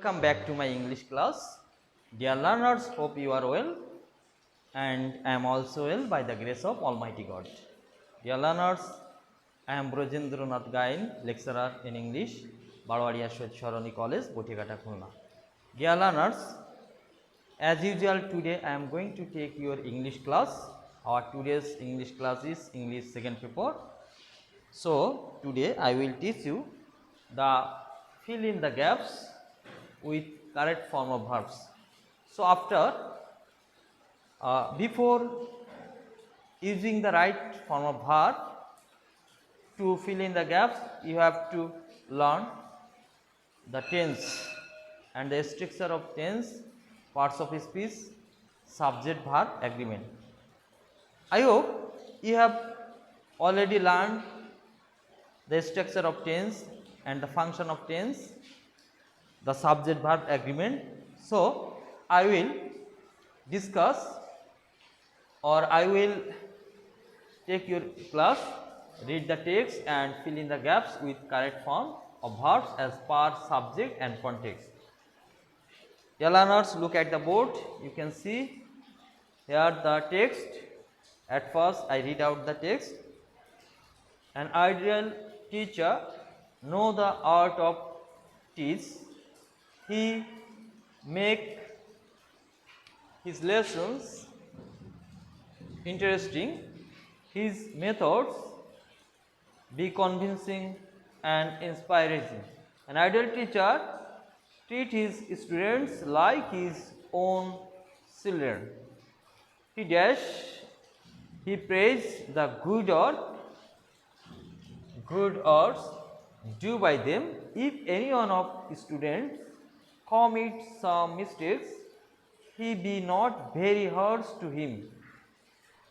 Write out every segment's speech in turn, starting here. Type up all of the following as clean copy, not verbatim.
Welcome back to my English class. Dear learners, hope you are well and I am also well by the grace of Almighty God. Dear learners, I am Brojendranath Gain, lecturer in English, Barwaria Shwet Sharoni College, Botigata Khulna. Dear learners, as usual today I am going to take your English class. Our today's English class is English second paper. So today I will teach you the fill in the gaps with correct form of verbs. So before using the right form of verb to fill in the gaps, you have to learn the tense and the structure of tense, parts of speech, subject verb agreement. I hope you have already learned the structure of tense and the function of tense, the subject verb agreement. So I will discuss or I will take your class, read the text and fill in the gaps with correct form of verbs as per subject and context. Dear learners, look at the board. You can see here the text. At first I read out the text. An ideal teacher know the art of teach. He make his lessons interesting, his methods be convincing and inspiring. An ideal teacher treat his students like his own children. He praise the good or do by them. If any one of students commit some mistakes, he be not very harsh to him.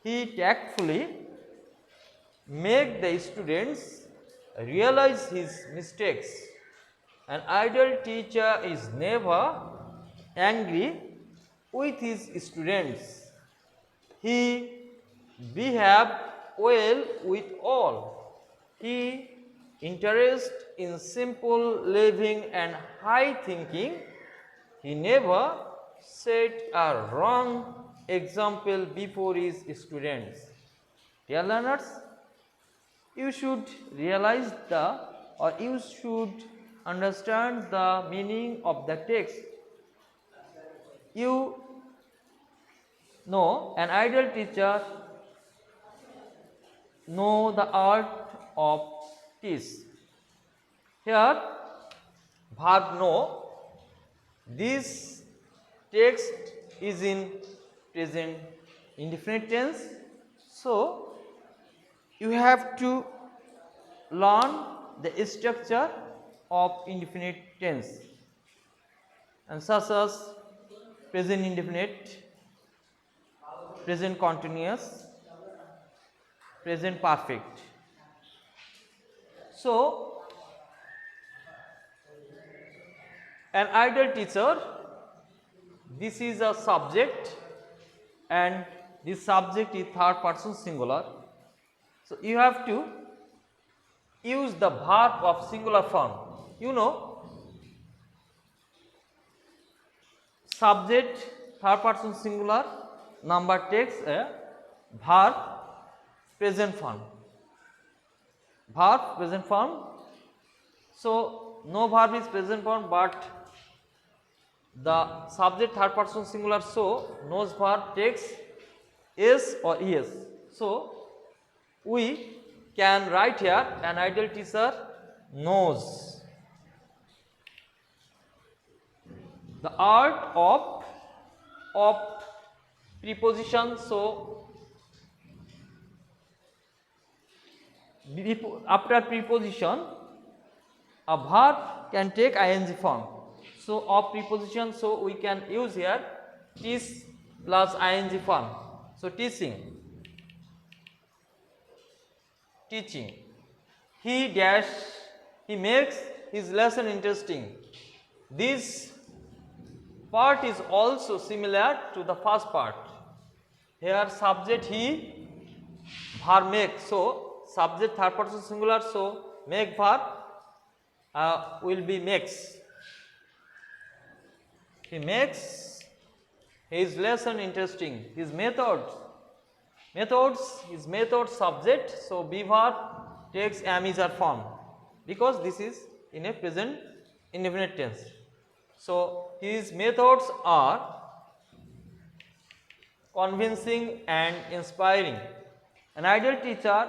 He tactfully make the students realize his mistakes. An ideal teacher is never angry with his students. He behave well with all. He interest in simple living and high thinking. He never set a wrong example before his students. Dear learners, you should realize you should understand the meaning of the text. You know an ideal teacher know the art of teach. Here verb know, this text is in present indefinite tense. So you have to learn the structure of indefinite tense and such as present indefinite, present continuous, present perfect. So an ideal teacher, this is a subject and this subject is third person singular. So you have to use the verb of singular form. You know, subject third person singular, number takes a verb present form. Verb present form. So no verb is present form, but the subject third person singular, so knows verb takes is or is. So we can write here an ideal teacher knows the art of preposition. So after preposition a verb can take ing form. So of preposition, so we can use here teach plus ing form. So teaching. He makes his lesson interesting. This part is also similar to the first part. Here subject he, verb make. So subject third person singular, so make verb will be makes. He makes his lesson interesting. His methods, his method subject. So be verb takes am is or form because this is in a present indefinite tense. So his methods are convincing and inspiring. An ideal teacher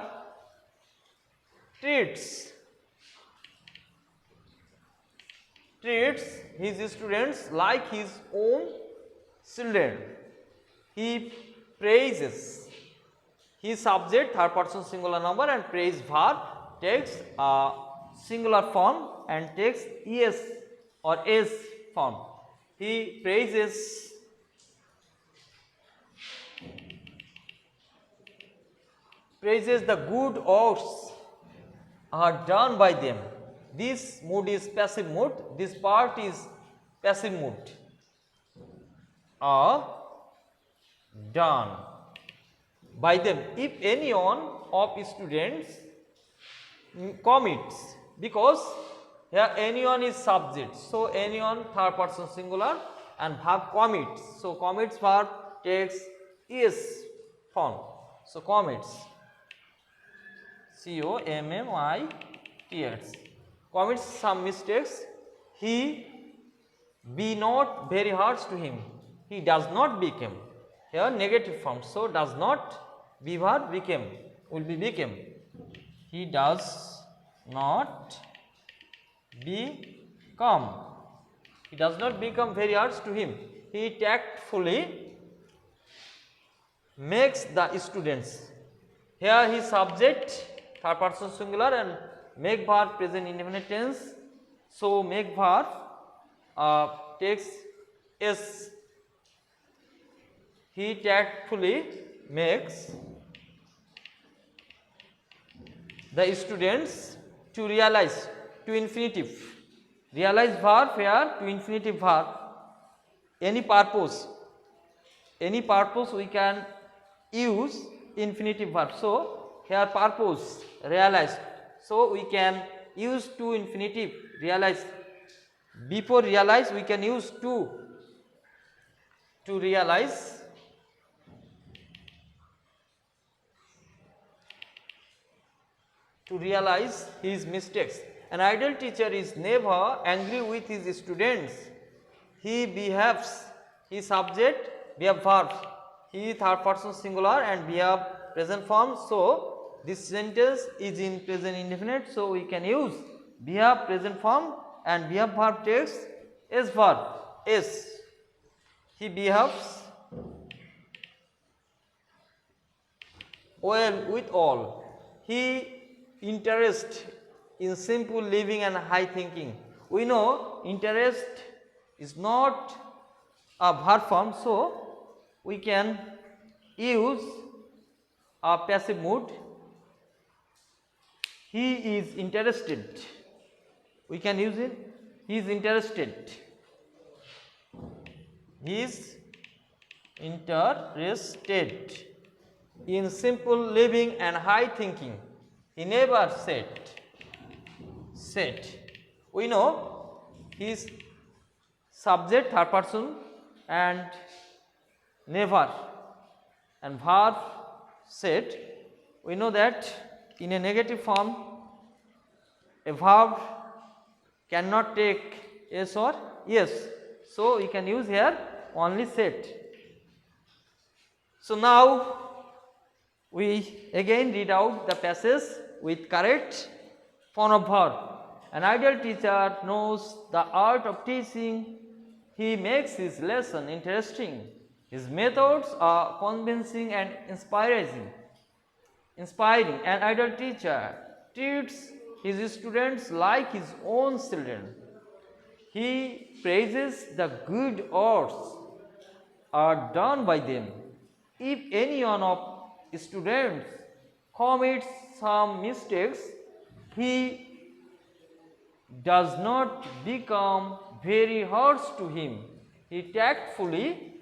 treats his students like his own children. He praises his subject third person singular number and praise verb takes a singular form and takes es or is form. He praises the good works are done by them. This mood is passive mood, this part is passive mood. Are done by them. If any one of students commits, because here anyone is subject, so anyone third person singular and verb commits. So commits verb takes is form. So commits, commits, commits some mistakes. He be not very harsh to him. He does not become. Here negative form. So does not be verb became will be became. He does not become. He does not become very harsh to him. He tactfully makes the students. Here his subject third person singular and make verb present indefinite tense. So make verb takes is. He tactfully makes the students to realize, to infinitive. Realize verb here to infinitive verb. Any purpose we can use infinitive verb. So here purpose, realize. So we can use to infinitive, realize. Before realize we can use to realize. To realize his mistakes. An ideal teacher is never angry with his students. He behaves, his subject, behave verbs. He third person singular and behave present form. So this sentence is in present indefinite. So we can use behave present form and behave verb takes is verb is. He behaves well with all. He interest in simple living and high thinking. We know interest is not a verb form, so we can use a passive mood. He is interested. We can use it. He is interested. He is interested in simple living and high thinking. He never said. We know his subject third person and never and verb said. We know that in a negative form a verb cannot take yes or yes. So we can use here only said. So now we again read out the passage with correct form of verb. An ideal teacher knows the art of teaching. He makes his lesson interesting. His methods are convincing and inspiring. An ideal teacher treats his students like his own children. He praises the good works are done by them. If any one of students commits some mistakes, he does not become very harsh to him. He tactfully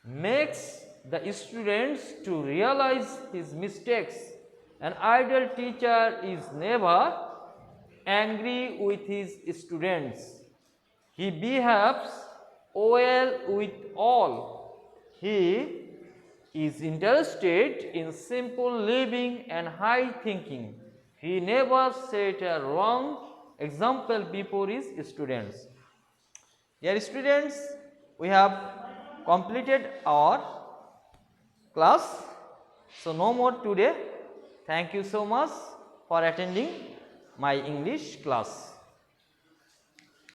makes the students to realize his mistakes. An ideal teacher is never angry with his students. He behaves well with all. He is interested in simple living and high thinking. He never set a wrong example before his students. Dear students, we have completed our class. So no more today. Thank you so much for attending my English class.